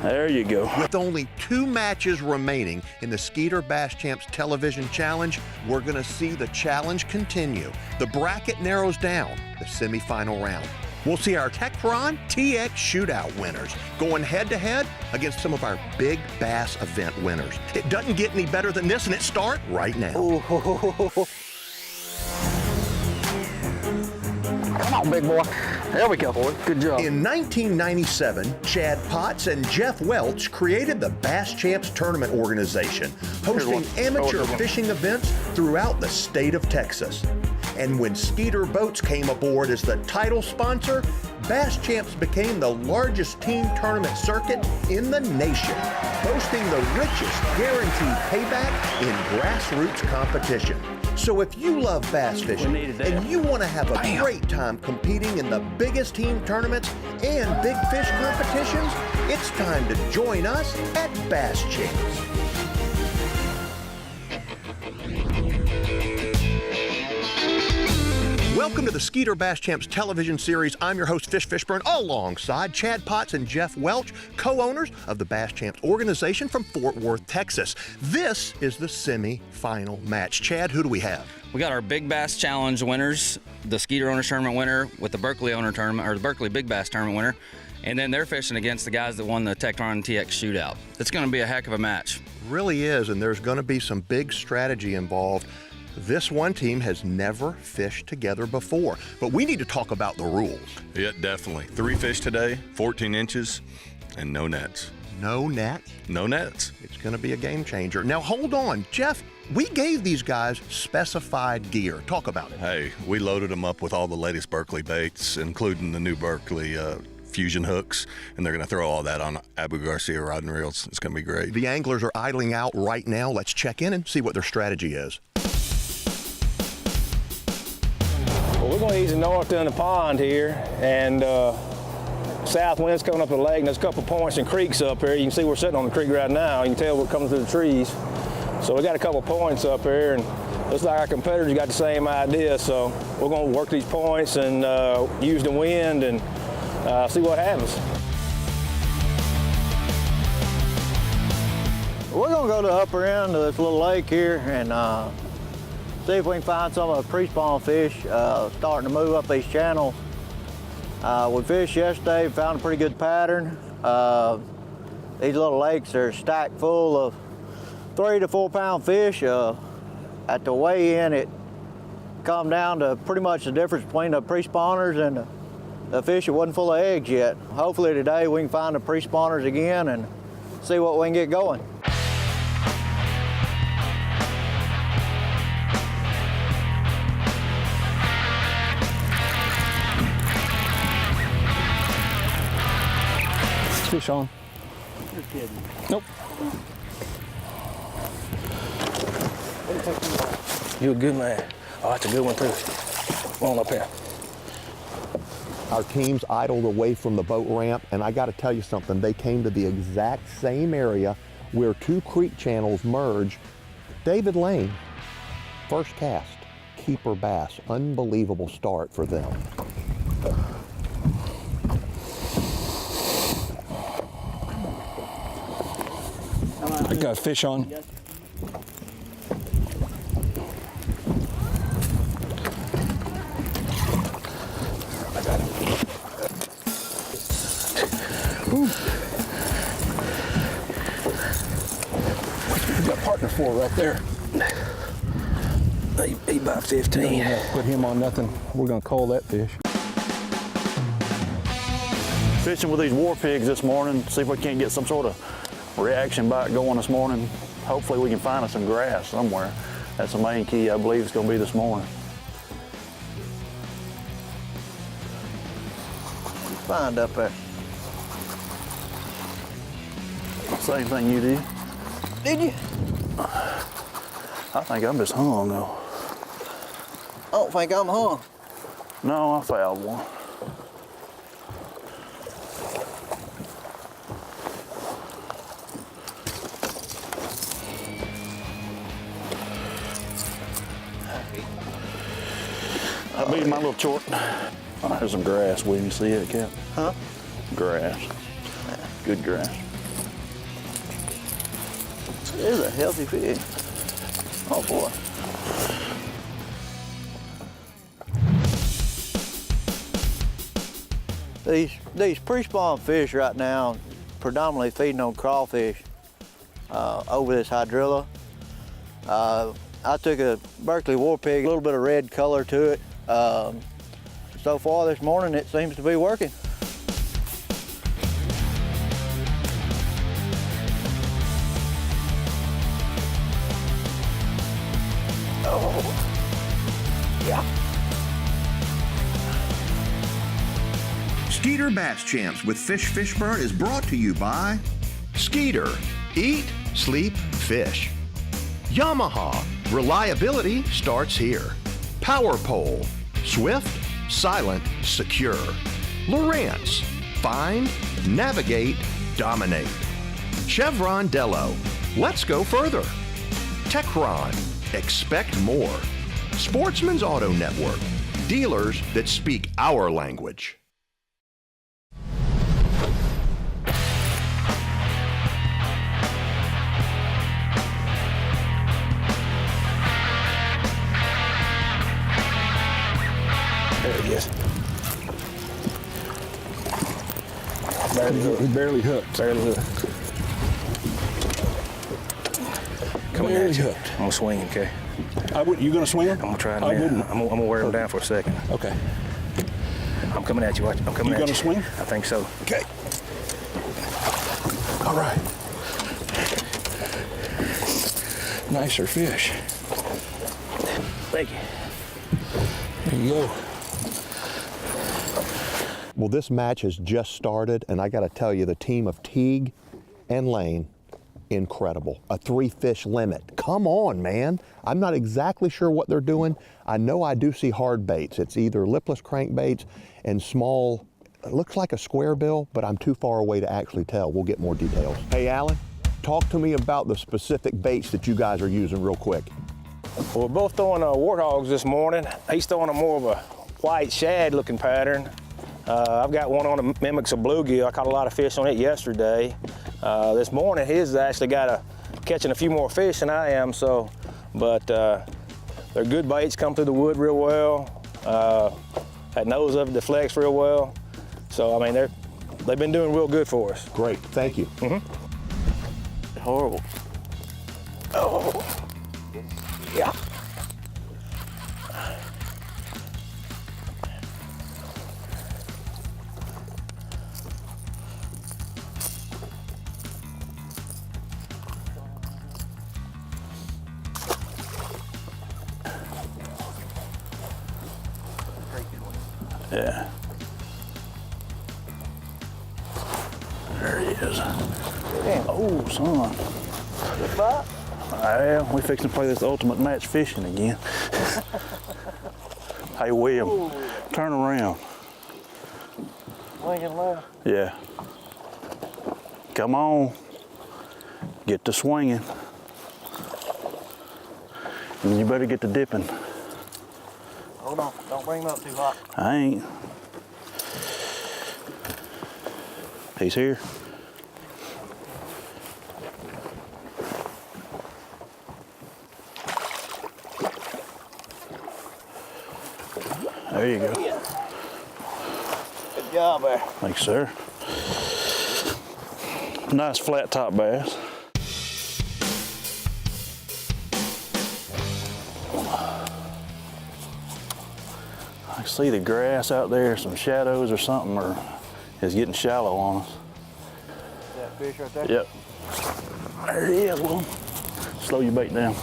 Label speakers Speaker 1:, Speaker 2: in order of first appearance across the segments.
Speaker 1: There you go.
Speaker 2: With only 2 matches remaining in the Skeeter Bass Champs Television Challenge, we're going to see the challenge continue. The bracket narrows down, the semifinal round. We'll see our Techron TX Shootout winners going head-to-head against some of our big bass event winners. It doesn't get any better than this, and it starts right now.
Speaker 1: Ooh. Come on, big boy. There we go, boy. Good job.
Speaker 2: In 1997, Chad Potts and Jeff Welch created the Bass Champs Tournament Organization, hosting amateur fishing events throughout the state of Texas. And when Skeeter Boats came aboard as the title sponsor, Bass Champs became the largest team tournament circuit in the nation, boasting the richest guaranteed payback in grassroots competition. So if you love bass fishing and you want to have a great time competing in the biggest team tournaments and big fish competitions, it's time to join us at Bass Champs. Welcome to the Skeeter Bass Champs television series. I'm your host, Fishburne, alongside Chad Potts and Jeff Welch, co-owners of the Bass Champs organization from Fort Worth, Texas. This is the semi-final match. Chad, who do we have?
Speaker 3: We got our Big Bass Challenge winners, the Skeeter Owners Tournament winner with the Berkeley Owner Tournament, or the Berkeley Big Bass Tournament winner, and then they're fishing against the guys that won the Techron TX Shootout. It's going to be a heck of a match.
Speaker 2: Really is, and there's going to be some big strategy involved. This one team has never fished together before, but we need to talk about the rules.
Speaker 4: Yeah, definitely. 3 fish today, 14 inches, and no nets.
Speaker 2: No net?
Speaker 4: No nets.
Speaker 2: It's going to be a game changer. Now, hold on. Jeff, we gave these guys specified gear. Talk about it.
Speaker 4: Hey, we loaded them up with all the latest Berkeley baits, including the new Berkeley fusion hooks, and they're going to throw all that on Abu Garcia rod and reels. It's going to be great.
Speaker 2: The anglers are idling out right now. Let's check in and see what their strategy is.
Speaker 1: Well, we're going to ease north in the pond here, and south wind's coming up the lake, and there's a couple points and creeks up here. You can see we're sitting on the creek right now. You can tell we're coming through the trees. So we got a couple points up here, and looks like our competitors got the same idea. So we're going to work these points and use the wind and see what happens.
Speaker 5: We're going to go to the upper end of this little lake here and see if we can find some of the pre-spawn fish starting to move up these channels. We fished yesterday, found a pretty good pattern. These little lakes are stacked full of 3 to 4 pound fish. At the weigh-in, it come down to pretty much the difference between the pre-spawners and the fish that wasn't full of eggs yet. Hopefully today we can find the pre-spawners again and see what we can get going.
Speaker 1: Fish on.
Speaker 5: You're kidding.
Speaker 1: Nope. You're a good man. Oh, that's a good one too. Come on up here.
Speaker 2: Our teams idled away from the boat ramp, and I got to tell you something. They came to the exact same area where 2 creek channels merge. David Lane, first cast, keeper bass. Unbelievable start for them.
Speaker 1: I got a fish on. I got him. We got partner 4 right there. He about 15. Put him on nothing. We're gonna call that fish.
Speaker 6: Fishing with these war pigs this morning, see if we can't get some sort of reaction bite going this morning. Hopefully we can find us some grass somewhere. That's the main key, I believe it's going to be this morning.
Speaker 5: Find up there.
Speaker 6: Same thing you did.
Speaker 5: Did you?
Speaker 6: I think I'm just hung though.
Speaker 5: I don't think I'm hung.
Speaker 6: No, I fouled one. I beat my little short. Oh, there's some grass. Will you see it, Cap?
Speaker 5: Huh?
Speaker 6: Grass. Good grass.
Speaker 5: It is a healthy fish. Oh boy. These pre-spawn fish right now predominantly feeding on crawfish over this hydrilla. I took a Berkeley war pig, a little bit of red color to it. So far this morning it seems to be working. Oh, yeah.
Speaker 2: Skeeter Bass Champs with Fishburne is brought to you by Skeeter. Eat, sleep, fish. Yamaha. Reliability starts here. Power Pole. Swift, silent, secure. Lowrance. Find, navigate, dominate. Chevron Dello. Let's go further. Techron. Expect more. Sportsman's Auto Network. Dealers that speak our language.
Speaker 1: There he is. Barely hooked. Barely hooked. Coming at you. I'm gonna swing, okay?
Speaker 7: You gonna swing him?
Speaker 1: I'm gonna try it.
Speaker 7: I wouldn't.
Speaker 1: I'm gonna wear him down for a second.
Speaker 7: Okay.
Speaker 1: I'm coming at you. Watch. I'm coming
Speaker 7: You
Speaker 1: at you.
Speaker 7: gonna swing?
Speaker 1: I think so.
Speaker 7: Okay. All right. Nicer fish.
Speaker 1: Thank you.
Speaker 7: There you go.
Speaker 2: Well, this match has just started, and I got to tell you, the team of Teague and Lane, incredible. A 3-fish limit. Come on, man. I'm not exactly sure what they're doing. I know I do see hard baits. It's either lipless crankbaits and small, it looks like a square bill, but I'm too far away to actually tell. We'll get more details. Hey, Alan, talk to me about the specific baits that you guys are using real quick.
Speaker 1: Well, we're both throwing warthogs this morning. He's throwing a more of a white shad looking pattern. I've got one on that mimics a bluegill. I caught a lot of fish on it yesterday. This morning, his actually got catching a few more fish than I am. But they're good baits, come through the wood real well. That nose of it deflects real well. So I mean, they've been doing real good for us.
Speaker 2: Great, thank you.
Speaker 5: Horrible.
Speaker 1: Oh, yeah.
Speaker 6: Yeah. There he is.
Speaker 5: Damn.
Speaker 6: Oh, son.
Speaker 5: Good bite?
Speaker 6: Well, we fixing to play this ultimate match fishing again. Hey, William,
Speaker 5: Ooh.
Speaker 6: turn around.
Speaker 5: Swinging left.
Speaker 6: Yeah. Come on. Get to swinging. And you better get to dipping.
Speaker 5: Hold on. Don't bring him up too hot.
Speaker 6: I ain't. He's here. There you go.
Speaker 5: Good job there.
Speaker 6: Thanks, sir. Nice flat top bass. I see the grass out there, some shadows or something, or it's getting shallow on us.
Speaker 5: That fish right there?
Speaker 6: Yep. There he is, Will. Slow your bait down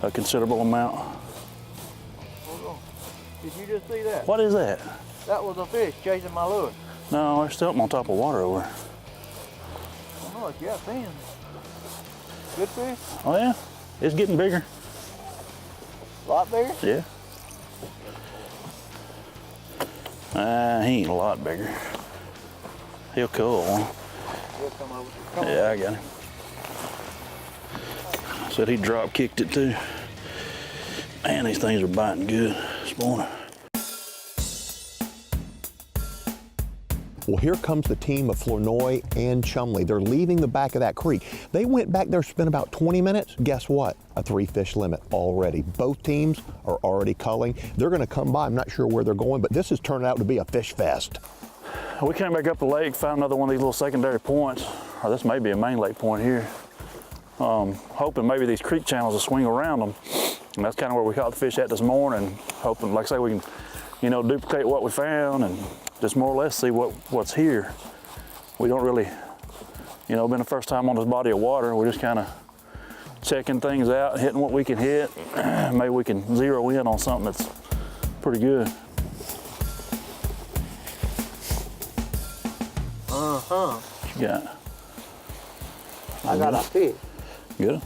Speaker 6: a considerable amount.
Speaker 5: Hold on. Did you just see that?
Speaker 6: What is that?
Speaker 5: That was a fish chasing my lure.
Speaker 6: No, there's something on top of water over there.
Speaker 5: Oh no, it's got fins. Good fish?
Speaker 6: Oh yeah? It's getting bigger.
Speaker 5: A lot bigger?
Speaker 6: Yeah. He ain't a lot bigger. He'll cool one.
Speaker 5: He'll come over. Come
Speaker 6: Yeah, I got him. Said he drop kicked it too. Man, these things are biting good this morning.
Speaker 2: Well, here comes the team of Flournoy and Chumley. They're leaving the back of that creek. They went back there, spent about 20 minutes. Guess what? A 3-fish limit already. Both teams are already culling. They're going to come by. I'm not sure where they're going, but this has turned out to be a fish fest.
Speaker 6: We came back up the lake, found another one of these little secondary points, or this may be a main lake point here. Hoping maybe these creek channels will swing around them. And that's kind of where we caught the fish at this morning. Hoping, like I say, we can, you know, duplicate what we found and just more or less see what's here. We don't really, you know, been the first time on this body of water. We're just kind of checking things out, hitting what we can hit. Maybe we can zero in on something that's pretty good. What you got?
Speaker 5: I got a fish.
Speaker 6: Good?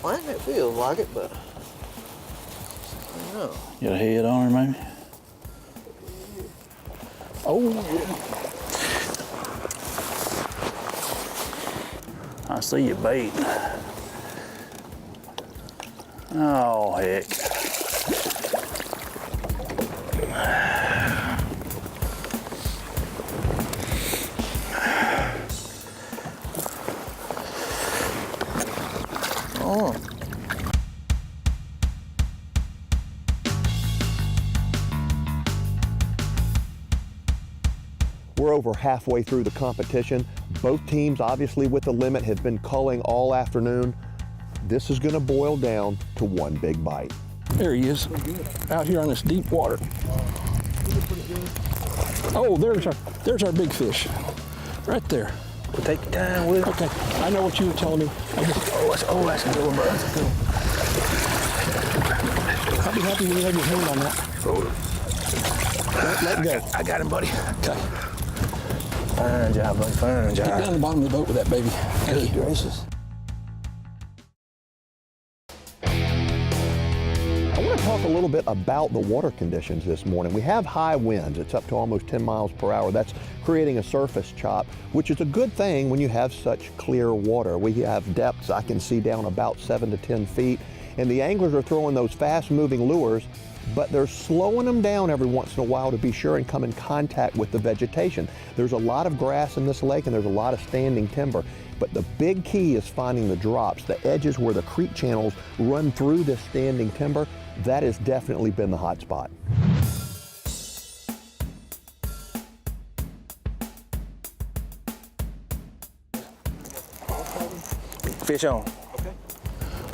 Speaker 5: Well, it feels like it, but I don't know.
Speaker 6: Got a head on her maybe? Oh, yeah. I see your bait. Oh, heck.
Speaker 5: Oh.
Speaker 2: We're over halfway through the competition. Both teams, obviously with the limit, have been culling all afternoon. This is going to boil down to one big bite.
Speaker 7: There he is, out here on this deep water. Oh, there's our big fish, right there.
Speaker 1: Well, take your time with it.
Speaker 7: Okay, I know what you were telling me.
Speaker 1: That's a good one, bro. That's a good one.
Speaker 7: I'll be happy when you have your hand on that. Let go.
Speaker 1: I got him, buddy.
Speaker 7: Okay.
Speaker 1: Fine job, buddy. Fine
Speaker 7: Get
Speaker 1: job.
Speaker 7: down the bottom of the boat with that baby. Thank you.
Speaker 1: Gracious.
Speaker 2: I want to talk a little bit about the water conditions this morning. We have high winds. It's up to almost 10 miles per hour. That's creating a surface chop, which is a good thing when you have such clear water. We have depths I can see down about 7 to 10 feet, and the anglers are throwing those fast-moving lures, but they're slowing them down every once in a while to be sure and come in contact with the vegetation. There's a lot of grass in this lake and there's a lot of standing timber, but the big key is finding the drops, the edges where the creek channels run through this standing timber. That has definitely been the hot spot.
Speaker 1: Fish on.
Speaker 7: Okay.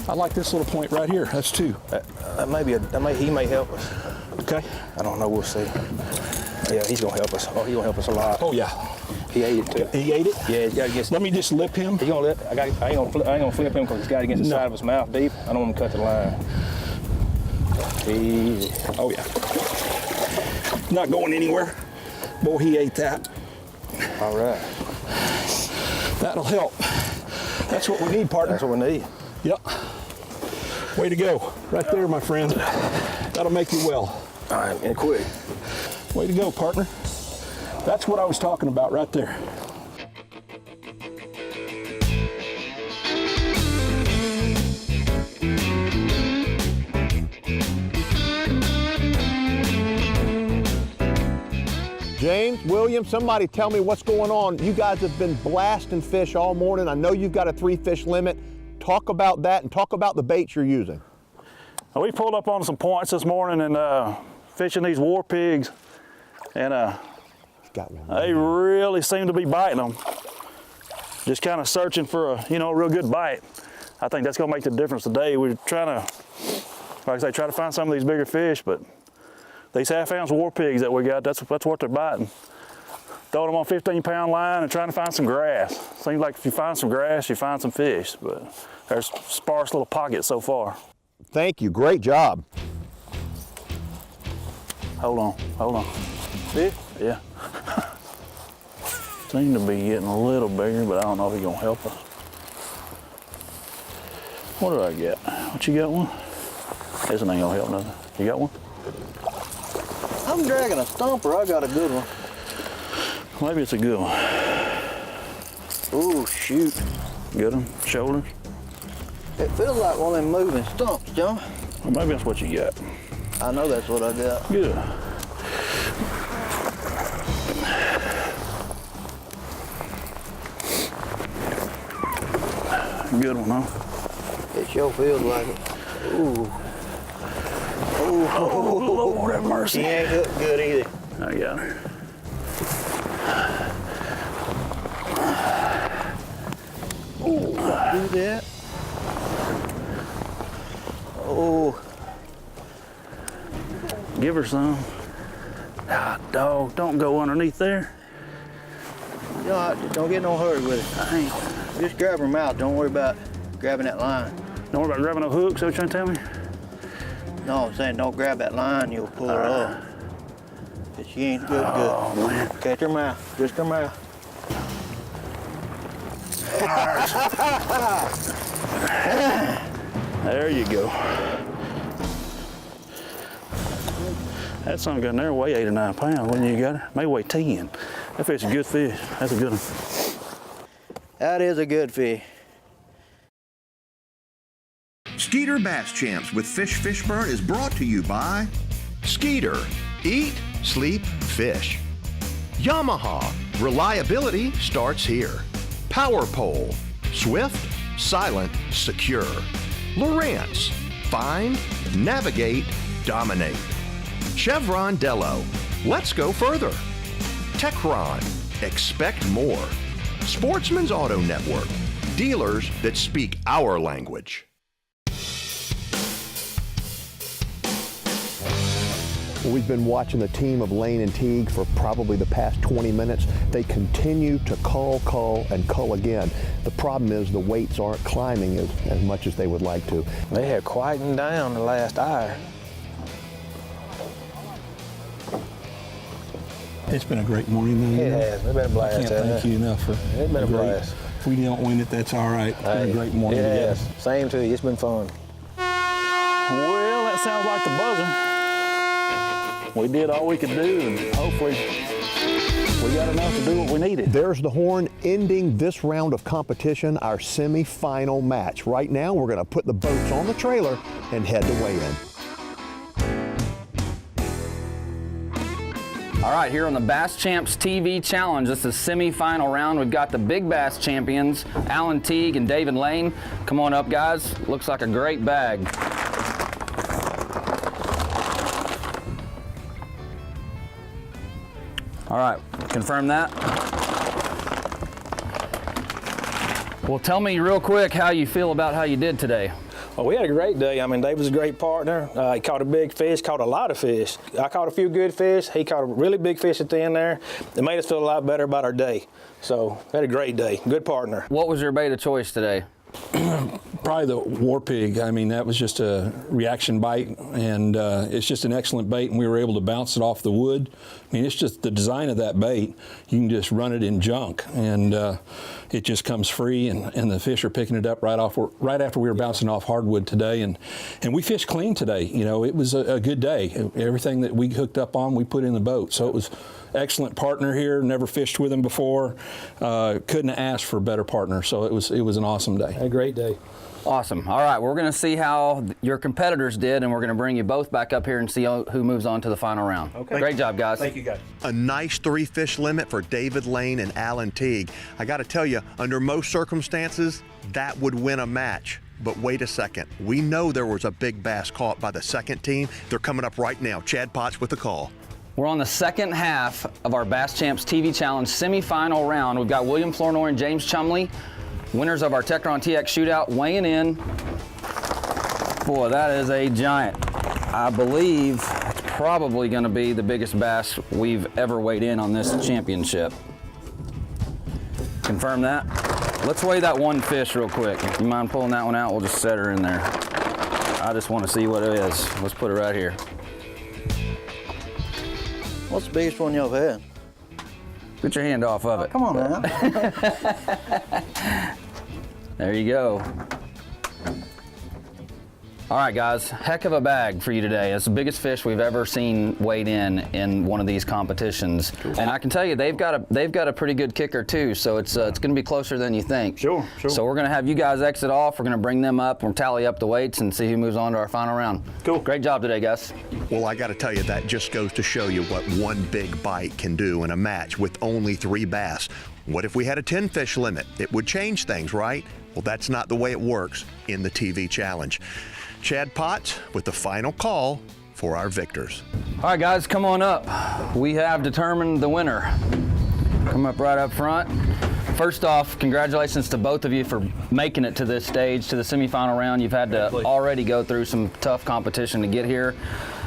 Speaker 7: I like this little point right here. That's 2.
Speaker 1: He may help us.
Speaker 7: Okay.
Speaker 1: I don't know. We'll see. Yeah, he's gonna help us. Oh, he's gonna help us a lot.
Speaker 7: Oh yeah.
Speaker 1: He ate it too.
Speaker 7: He ate it?
Speaker 1: Yeah, he's got against.
Speaker 7: Let me just lip him.
Speaker 1: He gonna I ain't gonna flip him because he's got against the side of his mouth deep. I don't want him to cut the line. Easy.
Speaker 7: Oh yeah. Not going anywhere. Boy, he ate that.
Speaker 1: All right.
Speaker 7: That'll help. That's what we need, partner.
Speaker 1: That's what we need.
Speaker 7: Yep. Way to go. Right there, my friend. That'll make you well.
Speaker 1: All right, and quick.
Speaker 7: Way to go, partner. That's what I was talking about right there.
Speaker 2: James, William, somebody tell me what's going on. You guys have been blasting fish all morning. I know you've got a 3-fish limit. Talk about that and talk about the baits you're using.
Speaker 6: We pulled up on some points this morning and fishing these war pigs, and
Speaker 2: Got one.
Speaker 6: they really seem to be biting them. Just kind of searching for a real good bite. I think that's gonna make the difference today. We're trying to, like I say, try to find some of these bigger fish, but these half-ounce war pigs that we got, that's what they're biting. Throwing them on 15-pound line and trying to find some grass. Seems like if you find some grass, you find some fish, but there's sparse little pockets so far.
Speaker 2: Thank you, great job.
Speaker 6: Hold on.
Speaker 1: Fish?
Speaker 6: Yeah. Seem to be getting a little bigger, but I don't know if he's gonna help us. What did I get? What you got one? This one ain't gonna help nothing. You got one?
Speaker 5: I'm dragging a stumper. I got a good one.
Speaker 6: Maybe it's a good one.
Speaker 5: Ooh, shoot.
Speaker 6: Good one? Shoulders?
Speaker 5: It feels like one of them moving stumps, John.
Speaker 6: Well, maybe that's what you got.
Speaker 5: I know that's what I got.
Speaker 6: Good. Good one, huh?
Speaker 5: It sure feels like it. Ooh.
Speaker 6: Oh, Lord have mercy.
Speaker 5: She ain't hooked good either.
Speaker 6: I got her.
Speaker 5: Ooh, do that. Oh.
Speaker 6: Give her some. Ah, dog, don't go underneath there.
Speaker 5: You know, don't get no hurry with it.
Speaker 6: I ain't.
Speaker 5: Just grab her mouth. Don't worry about grabbing that line.
Speaker 6: Don't worry about grabbing no hooks, so you trying to tell me?
Speaker 5: No, I'm saying don't grab that line. You'll pull her up. If she ain't good.
Speaker 6: Oh, man.
Speaker 5: Catch her mouth. Just her mouth.
Speaker 6: There you go. That something got in there weigh 8 or 9 pounds when you got her. Maybe weigh 10. That fish is a good fish. That's a good one.
Speaker 5: That is a good fish.
Speaker 2: Skeeter Bass Champs with Fishburne is brought to you by Skeeter. Eat, sleep, fish. Yamaha. Reliability starts here. Power Pole. Swift, silent, secure. Lowrance. Find, navigate, dominate. Chevron Dello. Let's go further. Techron. Expect more. Sportsman's Auto Network. Dealers that speak our language. We've been watching the team of Lane and Teague for probably the past 20 minutes. They continue to call, and cull again. The problem is the weights aren't climbing as much as they would like to.
Speaker 1: They have quietened down the last hour.
Speaker 7: It's been a great morning. Then,
Speaker 1: It has. It's been a blast.
Speaker 7: I can't
Speaker 1: hasn't
Speaker 7: thank
Speaker 1: it?
Speaker 7: you enough for.
Speaker 1: It's been a blast.
Speaker 7: If we don't win it, that's all right. It's been a great morning together.
Speaker 1: Yes. Same to you. It's been fun.
Speaker 6: Well, that sounds like the buzzer. We did all we could do, and hopefully we got enough to do what we needed.
Speaker 2: There's the horn ending this round of competition, our semi-final match. Right now, we're going to put the boats on the trailer and head to weigh-in.
Speaker 3: All right, here on the Bass Champs TV Challenge, this is semi-final round. We've got the Big Bass champions, Alan Teague and David Lane. Come on up, guys. Looks like a great bag. All right, confirm that. Well, tell me real quick how you feel about how you did today.
Speaker 1: Well, we had a great day. I mean, Dave was a great partner. He caught a big fish, caught a lot of fish. I caught a few good fish. He caught a really big fish at the end there. It made us feel a lot better about our day. So, we had a great day. Good partner.
Speaker 3: What was your bait of choice today?
Speaker 7: Probably the War Pig. I mean, that was just a reaction bite, and it's just an excellent bait, and we were able to bounce it off the wood. I mean, it's just the design of that bait. You can just run it in junk, and it just comes free, and the fish are picking it up right after we were bouncing off hardwood today, and we fished clean today. You know, it was a good day. Everything that we hooked up on, we put in the boat, so it was excellent partner here. Never fished with him before. Couldn't have asked for a better partner. So it was an awesome day.
Speaker 1: A great day.
Speaker 3: Awesome. All right, we're going to see how your competitors did, and we're going to bring you both back up here and see who moves on to the final round.
Speaker 1: Okay.
Speaker 3: Great job, guys.
Speaker 1: Thank you, guys.
Speaker 2: A nice 3-fish limit for David Lane and Alan Teague. I got to tell you, under most circumstances, that would win a match. But wait a second. We know there was a big bass caught by the second team. They're coming up right now. Chad Potts with the call.
Speaker 3: We're on the second half of our Bass Champs TV Challenge semi-final round. We've got William Flournoy and James Chumley, winners of our Techron TX shootout, weighing in. Boy, that is a giant. I believe it's probably going to be the biggest bass we've ever weighed in on this championship. Confirm that. Let's weigh that one fish real quick. If you mind pulling that one out, we'll just set her in there. I just want to see what it is. Let's put it right here.
Speaker 5: What's the biggest one y'all had?
Speaker 3: Get your hand off of it.
Speaker 5: Come on now.
Speaker 3: There you go. All right, guys, heck of a bag for you today. It's the biggest fish we've ever seen weighed in one of these competitions. Cool. And I can tell you, they've got a pretty good kicker too, so it's going to be closer than you think.
Speaker 6: Sure.
Speaker 3: So we're going to have you guys exit off. We're going to bring them up. We'll tally up the weights and see who moves on to our final round.
Speaker 6: Cool.
Speaker 3: Great job today, guys.
Speaker 2: Well, I got to tell you, that just goes to show you what one big bite can do in a match with only 3 bass. What if we had a 10-fish limit? It would change things, right? Well, that's not the way it works in the TV challenge. Chad Potts with the final call for our victors.
Speaker 3: All right, guys, come on up. We have determined the winner. Come up right up front. First off, congratulations to both of you for making it to this stage, to the semifinal round. You've had to already go through some tough competition to get here.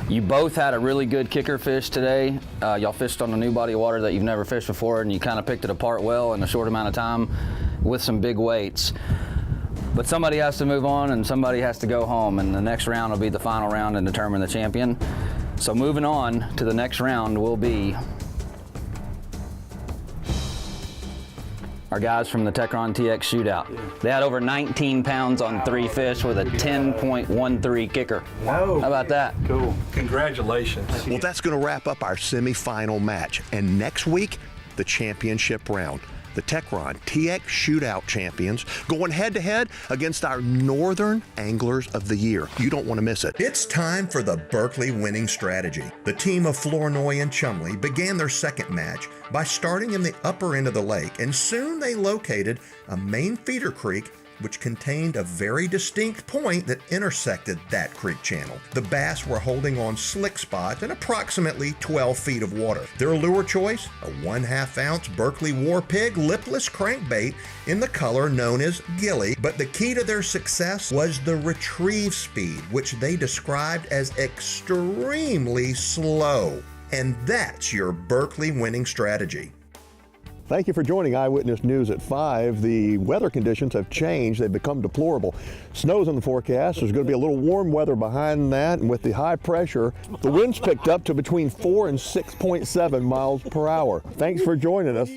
Speaker 3: You both had a really good kicker fish today. Y'all fished on a new body of water that you've never fished before, and you kind of picked it apart well in a short amount of time with some big weights. But somebody has to move on and somebody has to go home, and the next round will be the final round and determine the champion. So moving on to the next round will be our guys from the Techron TX shootout. They had over 19 pounds on 3 fish with a 10.13 kicker.
Speaker 6: Whoa.
Speaker 3: How about that?
Speaker 6: Cool.
Speaker 7: Congratulations.
Speaker 2: Well, that's going to wrap up our semifinal match. And next week, the championship round. The Techron TX Shootout champions going head-to-head against our Northern Anglers of the Year. You don't want to miss it. It's time for the Berkley winning strategy. The team of Flournoy and Chumley began their second match by starting in the upper end of the lake, and soon they located a main feeder creek which contained a very distinct point that intersected that creek channel. The bass were holding on slick spots in approximately 12 feet of water. Their lure choice, a 1/2 ounce Berkley War Pig lipless crankbait in the color known as Gilly, but the key to their success was the retrieve speed, which they described as extremely slow. And that's your Berkley winning strategy.
Speaker 8: Thank you for joining Eyewitness News at 5. The weather conditions have changed. They've become deplorable. Snow's in the forecast. There's going to be a little warm weather behind that, and with the high pressure, the winds picked up to between 4 and 6.7 miles per hour. Thanks for joining us.